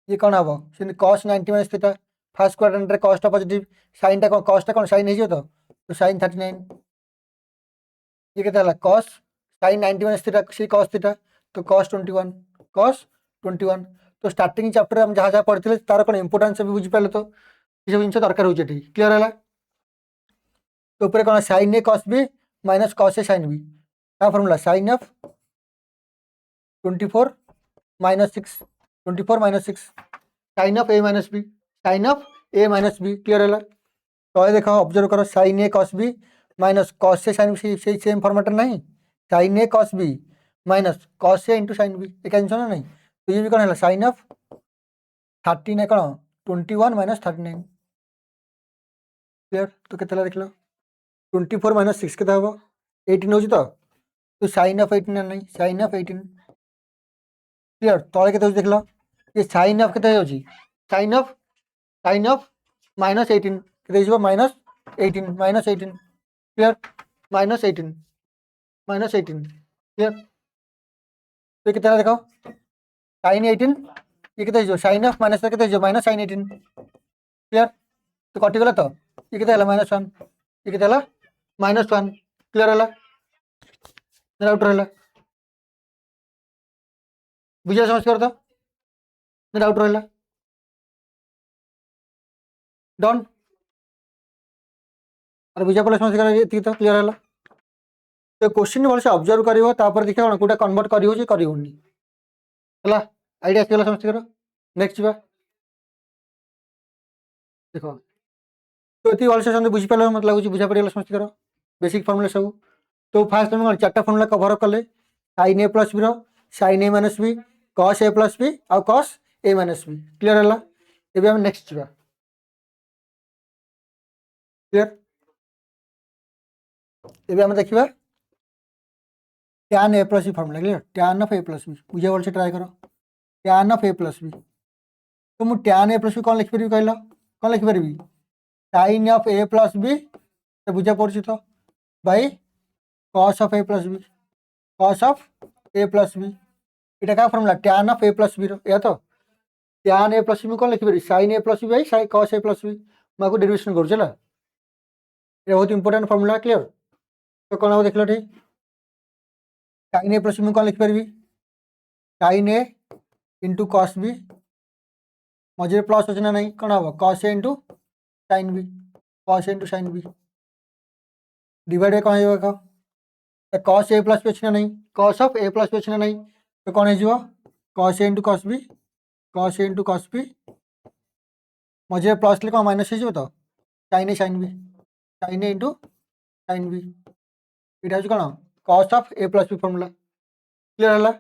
ये कौन हम cos 90 minus theta first quadrant रे कॉस टा पॉजिटिव साइन टा कॉस टा कौन साइन है तो साइन 39 ये केते कॉस साइन 90 माइनस थीटा सी कॉस थीटा तो कॉस 21 तो स्टार्टिंग चैप्टर हम जहाँ जहाँ पढ़ी तार कौन इंपोर्टेंस भी बुझीपारे तो ये सब जिन दरकार हो क्लीयर है तो ऊपर कौन साइन ए कॉस बी माइनस कॉस ए साइन बी क्या formula sine of 24 minus 6 24 minus 6 sine of A minus B sine of A minus b clear है तो देख ऑब्जर्व करो साइन ए कॉस बी माइनस कॉस ए साइन बी से same format नहीं sine ए cos B minus cos ए into sine b एक answer ना नहीं तो ये भी कौन है साइन ऑफ 13 कौन 21 माइनस 39 क्लीयर तो केते देख लो 24 माइनस 6 के 18 हो तो साइन ऑफ 18 नहीं साइन ऑफ 18 क्लीयर तले के देख लो ये साइन ऑफ के साइन ऑफ माइनस 18 के माइनस 18 क्लीयर माइनस 18 क्लीयर तो कितना देखो साइन 18 ये कितना साइन ऑफ माइनस के माइनस साइन 18 क्लीयर तो कटिगला तो ये कितना माइनस 1 ये कितना माइनस 1 क्लीयर है डाउट रहा बुझा समझ कर डाउट रहा डन अरे बुझा पड़े समझ कर तो क्लीयर है तो क्वेश्चन भलसे ऑब्जर्व कर देखिए कौन कौटा कन्वर्ट करनी है आइडिया आसगला समझ कर नेक्स्ट जा देख तो ये भलसे समझ बुझीपारे मतलब लगे बुझा पड़ा समझ कर बेसिक फर्मुला सब तो फास्ट तुम कौन चार्टा फर्मुला कभर कले sine A plus b sine a minus B cos A plus b आउ cos a minus b clear है ये आम नेक्स्ट जा क्लीयर ये आम देखा tan A plus b formula clear tan of A plus b बुझे भलसे ट्राए कर tan of A plus B तो मुझे टैन ए प्लस बी कौन लिखिपारि कहल कौन लिखिपारि sine of A plus B तो बुझा पड़ी तो by cos of A plus B cos of A plus B इटा क्या formula tan of A plus B या तो टैन ए प्लस बी कौन लिखिपारि sine A plus B by sine cos A plus B मुझे डेरिवेशन करूँ बहुत important formula clear तो कौन हम देख लो ठीक साइन ए प्लस बी कौन लिखिपारि साइन ए इंटू कॉस बी मझे प्लस अच्छे ना नहीं कौन हम कॉस ए इंटू साइन बी कॉस ए इंटू साइन बी डिवाइड कौन हो कॉस ए प्लस बी अच्छे ना नहीं cos of A plus b अच्छे ना नहीं तो कौन हो कॉस ए इंटू कॉस बी कॉस ए इंटू कॉस बी मझे प्लस ले कौन माइनस हो तो साइन बी साइन ए इंटू साइन बी यहाँ हूँ कौन cos of A plus B formula clear है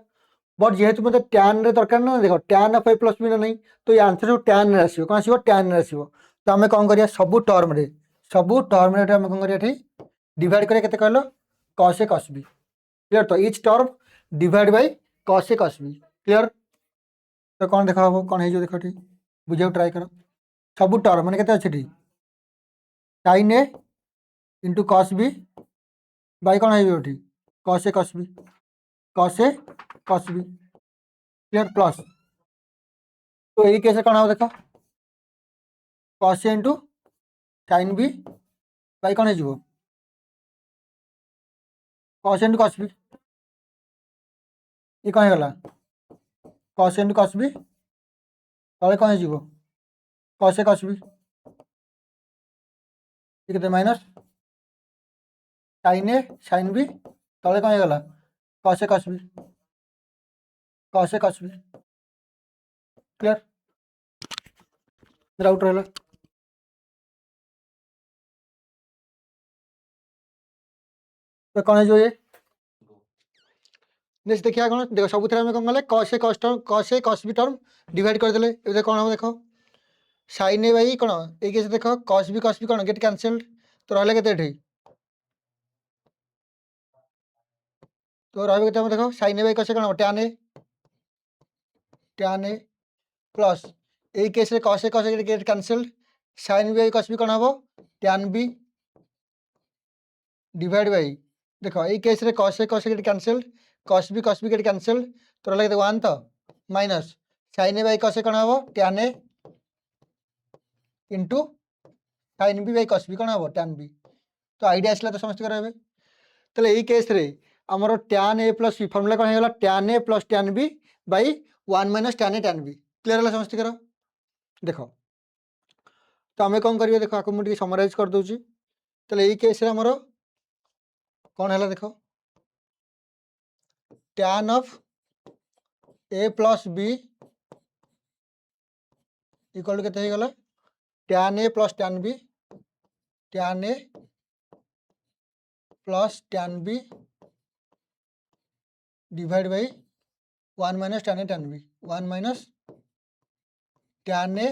बट जेहेतु मतलब टैन रे दरकार ना देख tan of A plus b ना नहीं तो ये आंसर सब टैन रे आसो कौन आसो टैन रे आसो तो आम कौन करिया सब टर्म रे आम कौन करिया डिवाइड करिया केते कहलो कॉस ए कॉस बी क्लियर तो each term divide by cos A cos b clear तो कौन देखा हम कौन हो देख ठीक बुझे ट्राए कर सब टर्म मैंने के sine A into cos b by कौन हो कॉस ए कॉस बी क्लियर प्लस तो यही केस कौन हम देख cos A into sine b by कौन हो कॉस इंटू कॉस बी ये कौन होगा कॉस इंटू कॉस बी तले कौन हो कॉस ए कॉस बी ये माइनस साइन ए साइन बी तले कौन होगा cos A cos b clear doubt रहा तो कौन है जो ये नेक्स्ट देखिए कौन देखो सब आम कौन कले कस A cos B term divide करदे ये कौन हम देख साइन ए बाई कौन ये केस देख कस बी कौन गेट कैनसल्ड तो रहा के तो रहा देख साइन ए बाई कस कौन टैन ए प्लस এই কেসে কসে কসে get cancelled sine B by cos B কোন হবো ট্যান বি ডিভাইড বাই দেখো এই কেসে কসে কসে get cancelled cos B get cancelled তোরা লাগে 1 তো মাইনাস সাইন এ বাই কসে কোন হবো tan A into sine B by cos B কোন হবো ট্যান বি তো আইডিয়া আসলে তো সমস্ত করা হবে তাহলে এই কেসে আমার tan a plus b formula কোন হয়ে গেল tan a plus tan b by 1 minus tan a tan b clear হলো সমস্ত করা देख तो आम कौन करिए देख आपको मुझे समराइज कर दूची तो यही केस आमर कौन है देख tan of A plus b equal to के गला tan A plus tan B tan A plus tan B divide by 1 minus tan a tan b 1 minus tan A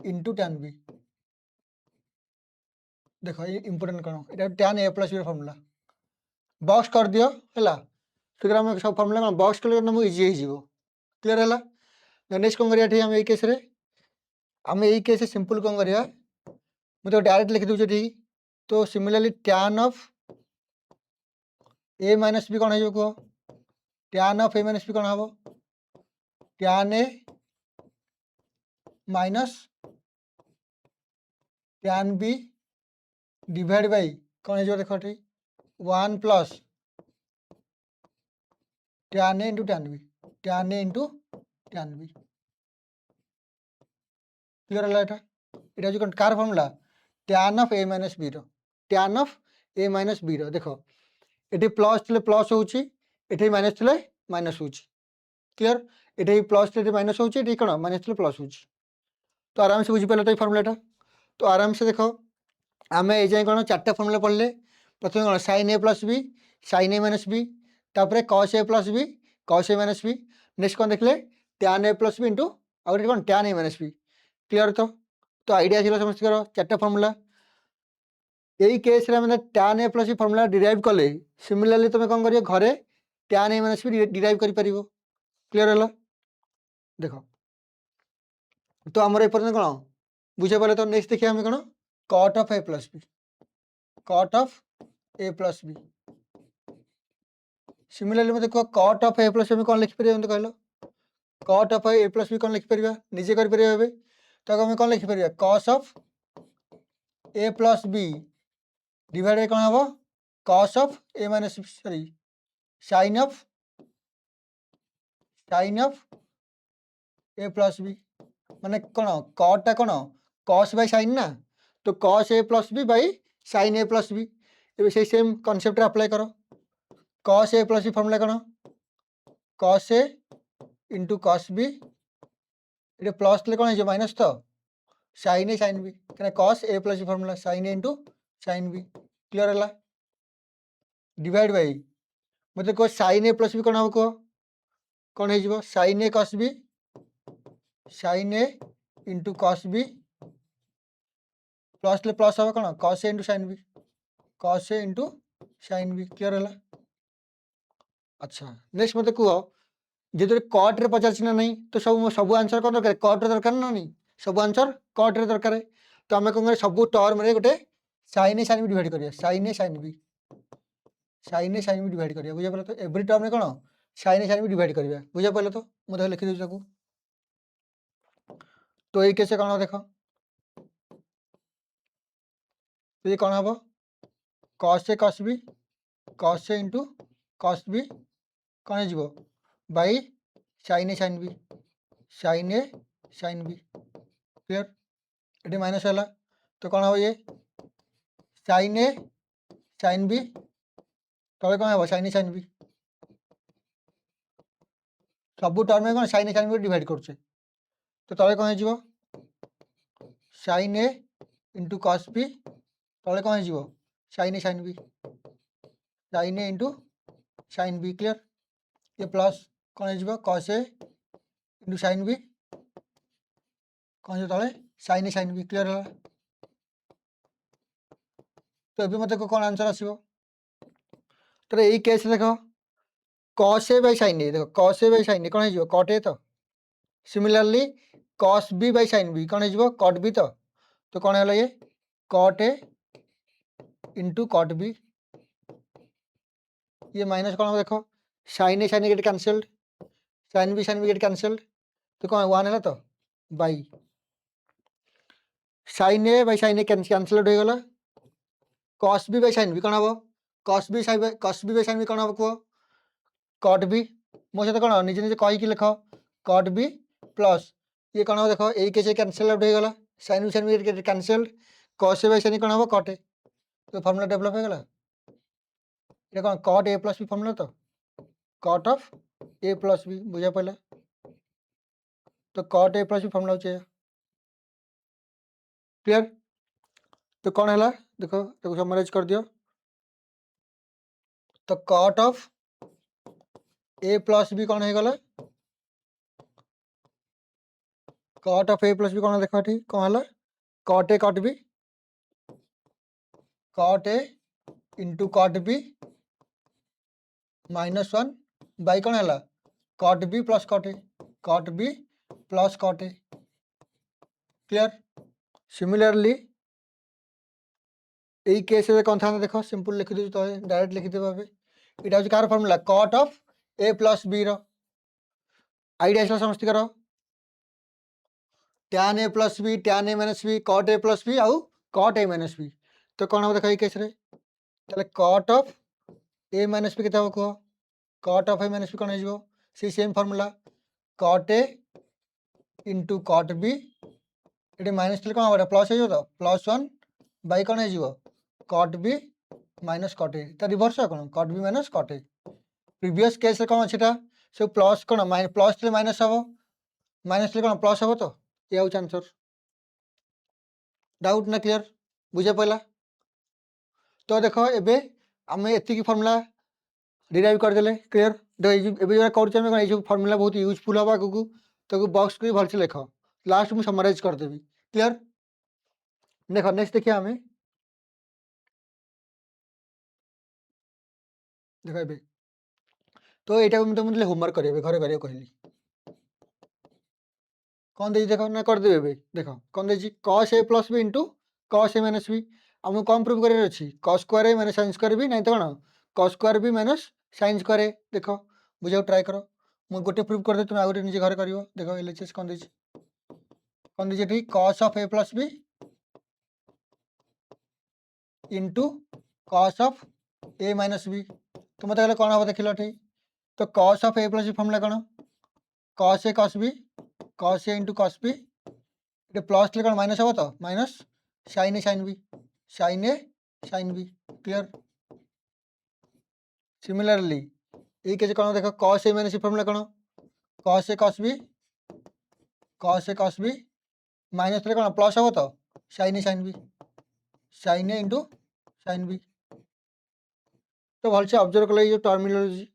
into tan b देख ये important कौन ये tan ए plus B formula box कर दियो है सुतरां आम सब फर्मूला कौन बॉक्स कले तुमको इजी हो क्लीयर है नेक्स्ट कौन करिया आम केस आम यही केस सिंपल कौन करिया मुझे डायरेक्ट लिखि दूचे ठीक तो similarly tan of A minus B कौन हो कह tan of A minus B कौन हम tan A minus tan B divide by कौन हो देख ठीक 1 प्लस टैन ए इंटू टैन बी टैन ए इंटू टैन बी क्लियर है এটা হচ্ছে কার formula tan of A minus B র tan of A minus B র দেখো এটি প্লস ଥିଲେ প্লস হচ্ছে এটি মাইনাস ଥିଲେ মাইনাস হচ্ছে ক্লিয়ার এটি প্লস ଥିଲେ মাইনাস হচ্ছে এটি কোন মাইনাস ଥିଲେ প্লস হচ্ছে তো आराम से বুঝি পারলে তো এই ফর্মুলাটা তো आराम से देखो आम এই যাই কোন চারটা ফর্মুলা পড়লে প্রথমে কোন sin a plus B sin a minus B তারপরে cos a plus B cos a minus B next কোন দেখলে tan a plus B into আর কোন tan a minus B clear तो आइडिया ছিল समस्त करो चारटा फर्मूला यही केस मैंने टैन ए प्लस फर्मूला डिराइव कले सिमिलरली तुम कौन करिए घरे टैन ए माइनस भी डिराइव कर पारिबो क्लियर है देखो तो आमर एपर्यंत कौन बुझे पारे तो नेक्स्ट देखिए हमें कौन cot of A plus B cot of A plus B similarly मैं देखो cot of A plus B कौन लिखिपर मत कहल cot of A plus B कौन लिखिपर निजे कर तो आम कौन लिखिपर cos of A plus B divide कौन हम cos of A minus sorry sine of A plus B माने कौन कटा कौन कस बाय साइन ना तो कस ए प्लस बी बाय साइन ए प्लस बी ये से सेम कॉन्सेप्ट अप्लाई करो कस ए प्लस बी फॉर्मूला कौन कस ए इंटू कस बी ये प्लस थे कौन माइनस तो साइन ए साइन बी क्या कस ए प्लस बी फॉर्मूला साइन ए इंटू साइन बी क्लियर है डिवाइड बाई मतलब कह साइन ए प्लस बी कौन हम कह कौन हो साइन ए कस बी साइन ए इंटू कस बी प्लस ले प्लस हम कौन कस ए इंटू साइन बी कस ए इंटू साइन बी क्लियर है अच्छा नेक्स्ट मत कह जेहतु कट रे पचार ना नहीं तो सब सब आंसर कौन दरकार कट रे दरकार ना नहीं सब आंसर कट रे दरकार तो आम कौन सब टर्म रे गोटे साइन ए साइन बी डिवाइड करिया साइन ए साइन बी डिवाइड करिया बुझा पड़े तो एवरी टर्म रे कौन साइन ए साइन बी डिवाइड करिया बुझा पड़े तो मुझे लिखि दूँ तो ये केस कौन देख ये कौन हम कस A cos A into cos b कौन हो by sine A sine B clear ये माइनस है तो कौन हम ये साइन ए साइन बी तले कौन हम साइन ए साइन बी सब टर्म में कौन साइन ए साइन बी डिवाइड कर तो तले कौन हो साइन ए इंटू कस बी तले कौन हो साइन ए sine B into sine B clear ये प्लस कौन हो कस ए इंटू साइन बी कौन तले साइन ए साइन बी क्लीयर है। तो ये मत कौन आंसर आसो तो यही केस देख कस ए बै साइन ए देख कस ए बै साइन ए कौन हो कट ए तो similarly cos B by sine B कौन हो कट बी तो कौन है ये कट ए इंटू कट बी ये माइनस कौन देख sine A get cancelled sine B get cancelled तो कौन वन है तो by sine A by sine A cancelled हो गला cos B by sine B कौन हम cos B by sine B कौन हम कह कट बी मो सहित कौन निजे निजे कहीकि लिख कट बी प्लस ये कौन हम देख यही केस कैनसल आउट हो गला sign B get कैनसल्ड cos A by sign कौन हम कट ए तो फर्मूला डेभलप हो गला ये कौन cot a plus B formula तो cot of A plus b बुझा पड़ा तो cot a plus B formula हो क्लियर। तो कौन है देखो देखो समराइज कर दियो तो cot of A plus B कौन हो गला cot of A plus B कौन देखो ठीक कौन है cot b cot A into cot b minus one by कौन है cot b plus cot b plus cut ए क्लियर। सिमिलरली यही केस कौन था देख सिंपल लिखिदे तो डायरेक्ट लिखिदे भावे यहाँ हूँ car formula cut of A plus B idea आसला समस्त tan A plus B tan A minus B cot a plus b आउ कट ए माइनस बी तो कौन हम देख ये case cut of A minus B के कह cut of A minus B कौन हो सी सेम फर्मूला कट ए इंटू कट बी ये माइनस कौन हम प्लस हो तो प्लस वन बाई कौन हो cot b minus cut A तो रिवर्स कौन cut b minus cut A previous case कौन अच्छे सब प्लस कौन प्लस माइनस हम माइनस कौन प्लस हम तो ये हूँ आंसर डाउट ना क्लियर बुझे पड़ा तो देख एबे आम एति फर्मूला डिराइव करदे क्लियर जो कर फर्मूला बहुत यूजफुल हम आगू तो बॉक्स को भलसे लिख लास्ट मुझे समराइज करदेवी क्लियर। देख नेक्स्ट देखिए आम देख तो यहाँ मुझे होमवर्क करेंगे घरे घर कहली कौन दे देख ना करदे देख कौन दे cos A plus B into cos A minus B आमको कौन प्रूव कर cos square A minus sine square B नहीं तो कौन cos square B minus sine square A देख बुझा ट्राए कर मुझे गोटे प्रूव कर तुम आगे निजे घर कर देख एल कौन दे cos of A plus B into cos of A minus B तो मतलब कहले कौन हम देख लो ठीक तो cos of A plus B formula कौन cos A cos B cos A into cos B ये प्लस कौन माइनस हम तो माइनस साइन ए साइन बी क्लियर। सिमिलरली ये केस कौन देख cos A minus B formula कौन cos A cos B minus कौन प्लस हम तो साइन ए इंटू साइन बी तो भलसे ऑब्जर्व कल जो टर्मिनोलॉजी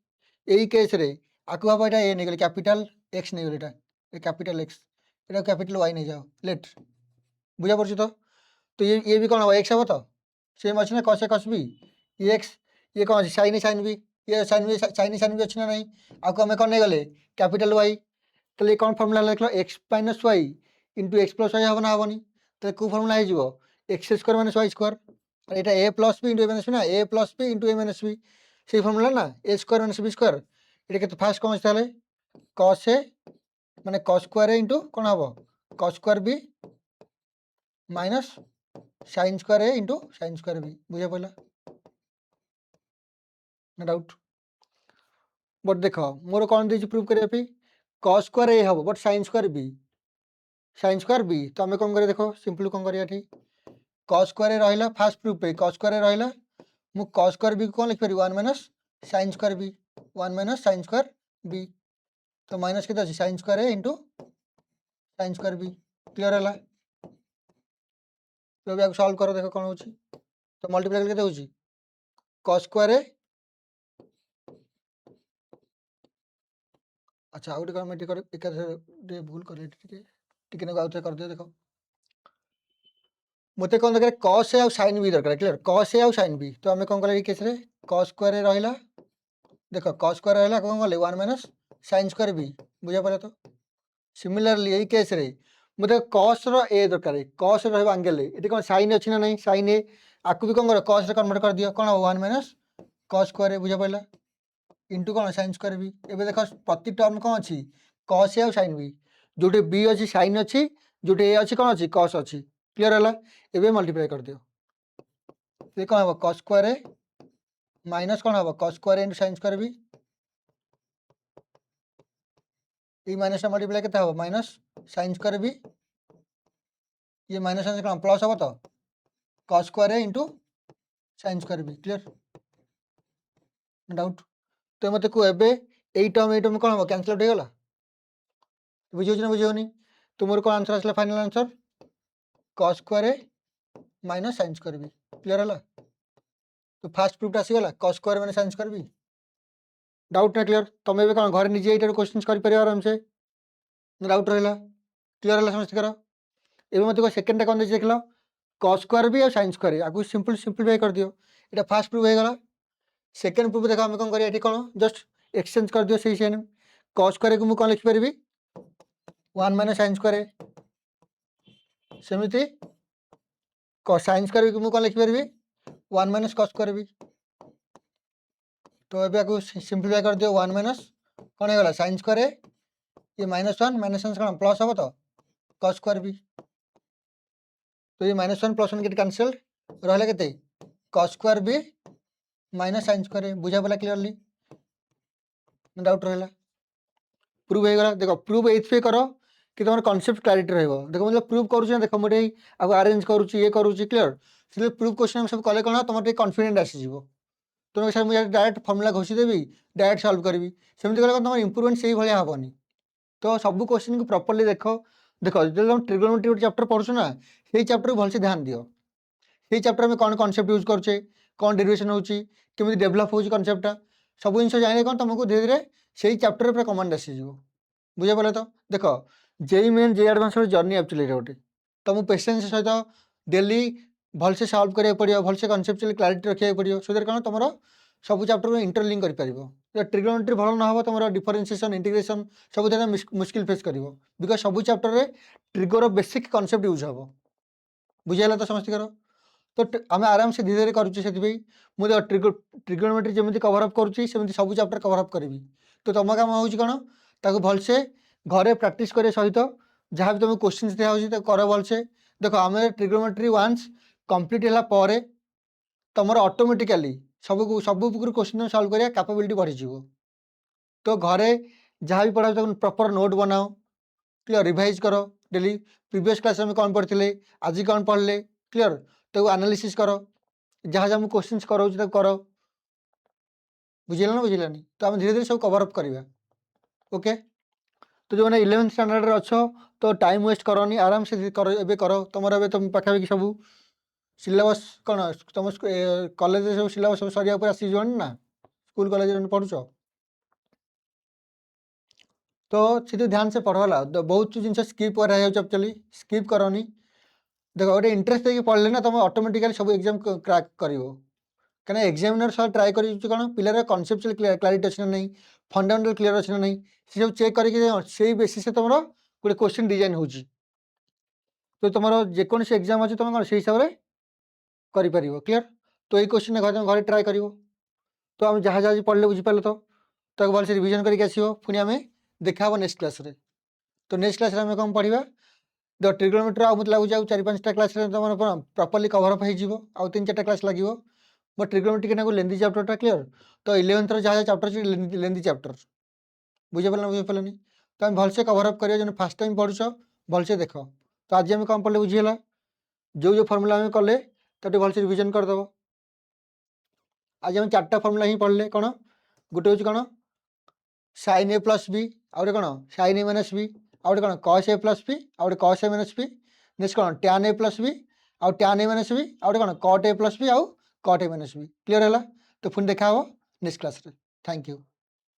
यही केस रे आकु हम ये ए नहीं गले कैपिटल एक्स नहीं गले ये कैपिटल एक्स ये कैपिटल वाई नहीं जाओ लेट बुझा पड़ी तो ये भी कौन हम एक्स हम तो सेम अच्छे ना कस ए कस बी ये एक्स ये कौन साइन बी ये साइन बी अच्छे ना नहीं आपको हमें कौन नहीं गले कैपिटल वाई तो ये कौन फर्मूला लिख लो X minus Y into X plus Y हम ना हेनी तो कौ फर्मूला हो X square minus Y square और ये A plus B into A minus B ना A plus B into A minus B से फर्मूला ना A square minus B square ये फास्ट कौन अच्छे कस ए माने कस स्क्वायर ए इंटू कौन हम cos square B minus sine square A into sine square B बुझे पड़ा ना डाउट बट देख मोर कौन दे प्रूव करने कस स्क्वायर ए हम बट साइन स्क्वायर बी तो आम कौन कर देख सिंपल कौन कर कस स्क्वायर रहा फास्ट प्रूफ पे कस स्क्वायर रहा मु कस स्क्वायर बी कौन लिखिपर 1 minus sine square B 1 minus sine square B तो माइनस के sine square A into sine square B clear है तो अभी सॉल्व करो देख कौन हो तो मल्टीप्लाई के कस स्क्वायर ए अच्छा आउ गोटे कम एकाधे भूल कर टिके कर दियो देखो मते कौन दरकार कॉस ए आउ साइन बी दरकार क्लियर कॉस ए आउ साइन बी तो आम कौन कले केस रे कॉस स्क्वायर रहा देख कॉस स्क्वायर रहा कौन कले 1 माइनस साइन स्क्वायर बी बुझा पड़ा तो सिमिलरली यही केस रे मते कॉस रो ए दरकार कॉस रहबो एंगल ये कौन साइन अच्छी ना नहीं साइन ए आपको भी कौन कर कॉस रे कन्वर्ट कर दियो कौन 1 माइनस कॉस स्क्वायर बुझा पड़ा इंटू कौन साइन स्क्वायर बी एबे देख प्रति टर्म कौन अच्छी कॉस ए आउ साइन बी जोटे बी अच्छी साइन अच्छी जोटे ए अच्छी कौन अच्छी कॉस अच्छी क्लियर है एबे मल्टीप्लाई कर दियो ये कौन हम कॉस स्क्वायर ए माइनस कौन हम cos square into sine square B ये माइनस मल्टीप्लाई के हम माइनस साइन स्क्वायर बी ये माइनस साइन कौन प्लस हम तो cos square A into sine square B clear doubt तो मत को एबे एई टर्म कौन हम कैंसल आउट हो गला बुझे ना बुझे तो मोर कौन आंसर आसला final answer cos square A minus sine square B clear है तो फास्ट प्रूफ आसीगला cos square minus sine square B doubt ना क्लियर तुम ए कौन घर निजे ये क्वेश्चन कर आराम से डाउट रहा क्लियर है समस्त एवं मत सेकेंड कौन देख लो कॉस स्क्वायर भी और साइन स्क्वायर आपको सिंपलीफाई कर दियो ये फास्ट प्रूफ हो गला सेकेंड प्रूफ देखो आम कौन कर कौन जस्ट एक्सचेंज कर दियो सही सेम कॉस स्क्वायर को मुझे कौन लिखिपारि 1 माइनस साइन स्क्वायर सेमती साइन स्क्वायर को मुझे कौन लिखिपारि 1 माइनस कॉस स्क्वायर भी तो ये सिंपलीफाई कर दियो 1 माइनस कौन हो गला साइन स्क्वायर ये -1 माइनस साइन कौन प्लस हम तो कॉस स्क्वायर भी तो ये -1 + 1 के कैंसल रहा के कॉस स्क्वायर भी माइनस साइन स्क्वायर बुझा पड़ा क्लियरली डाउट रहा प्रूफ हो गला देखो प्रूफ ये कर कि तुम कॉन्सेप्ट क्लारिटी रहा देखो मतलब प्रूफ करुँ देख मुझे अरेंज करुँच ये करुँच क्लियर से प्रूफ क्वेश्चन सब कले कौन तुम कन्फिडेंट आसीज तुम सर मुझे डायरेक्ट फर्मुला घोषीदेवी डायरेक्ट सल्व करी सेमती कले तुम इम्प्रूवमेंट से भाया हेनी तो सब क्वेश्चन को प्रॉपर्ली देख जो तुम ट्रिगोनोमेट्री गोटे चैप्टर पढ़ुछ ना से चैप्टर को भलसे ध्यान दियो से चैप्टर में कौन कॉन्सेप्ट यूज करुचे कौन डेरिवेशन होमी डेभलप हो कॉन्सेप्टा सब जिन जाने कौन तुमको धीरे धीरे से चैप्टर पूरा कमांड आसीज बुझे पड़े तो देख जेई मेन जे एडवांस जर्नी एक्चुअली गोटे तुमको पेसेंस सहित डेली भलसे सल्व करा पड़ो भलसे कनसेप्चुअली क्लारिटी रखा पड़ो सो दैट कौन तुम सब चैप्टर इंटरलिंक कर ट्रिगोनोमेट्री भल ना तुम डिफरेंशिएशन इंटीग्रेशन सब मुश्किल फेस कर बिकज सब चैप्टर में ट्रिगर बेसिक कनसेप्ट यूज हम बुझेगा तो समस्त तो आम आराम से धीरे धीरे करुँचे मुझे ट्रिगोनोमेट्री जमी कभरअप करुँची सब चैप्टर कभरअप करी तो तुम काम हो कौन ताको भलसे घरे प्रैक्टिस करे सहित जहाँ भी तुम क्वेश्चन दिखाई कर भलसे देख आम ट्रिगोनोमेट्री वन्स कंप्लीट है तुम ऑटोमेटिकली सब क्वेश्चन सल्व करिया कैपेबिलिटी बढ़ी तो घरे जहाँ भी पढ़ा प्रॉपर नोट बनाओ क्लियर रिवाइज करो डेली प्रीवियस क्लास में कौन पढ़ते आज कौन पढ़ले क्लियर तो एनालिसिस करो जहाँ जहाँ क्वेश्चन कर बुझेगा ना बुझेलानी तो आम धीरे धीरे सब कभरअप करवा ओके तो जो मैंने 11th स्टैंडर्ड अच्छो तो टाइम वेस्ट करनी आराम से कर तुम तुम पाखापाखि सब सिलेबस कौन तुम कॉलेज सब सिलेबस सब सरिया पर आसी ना स्कूल कॉलेज पढ़ुच तो से ध्यान से पढ़ला बहुत जिन स्किप एक्चुअली स्किप करनी देख गोटे इंटरेस्ट देखिए पढ़ले ना तुम ऑटोमेटिकली सब एग्जाम क्रैक कर कहीं एग्जामिनर सर ट्राए कर कौन पिलार कनसेप्चुअल क्लारिटी अच्छे ना नहीं फंडामेंटल क्लियर अच्छे ना नहीं से सब चेक करके बेसिस तुम गोटे क्वेश्चन डिजाइन हो तो तुम जेकोसी एग्जाम अच्छे तुम कौन से हिसाब से कर क्लीयर तो ये क्वेश्चन घर ट्राए कर तो आम जहाँ जहाँ पढ़ले बुझीपारे तो भल से रिविजन करके आसो पुणी आम देखा नेक्स्ट क्लास रे तो नेक्स्ट क्लास आम कौन पढ़ा द ट्रिगोनोमेट्री मत लगुच 4-5टा क्लास तुम प्रॉपर्ली कभरअप हो 3-4टा क्लास लगे बट ट्रिगोनोमेट्री के लेंदी चैप्टर क्लियर तो 11th जहाँ चैप्टर लेंदी चैप्टर बुझे पारे बुझे पारे तो आम भलसे कभरअप कर जो फास्ट टाइम पढ़ुच भलसे देख तो आज आम कौन पढ़ले बुझीगला जो फर्मुला आम कले तो भलसे रिविजन करदेव आज हम 4टा फर्मुला ही पढ़ले कौन गोटे हूँ कौन साइन ए प्लस बी आउटे कौन साइन ए माइनस बी आउटे कौन कॉस ए प्लस बी आउटे cos a minus b next कौन टैन ए प्लस बी आउ टैन ए माइनस बी आउटे कौन कॉट ए प्लस बी आउ cot a minus b clear है तो पुणी देखा नेक्स्ट क्लास रे थैंक यू।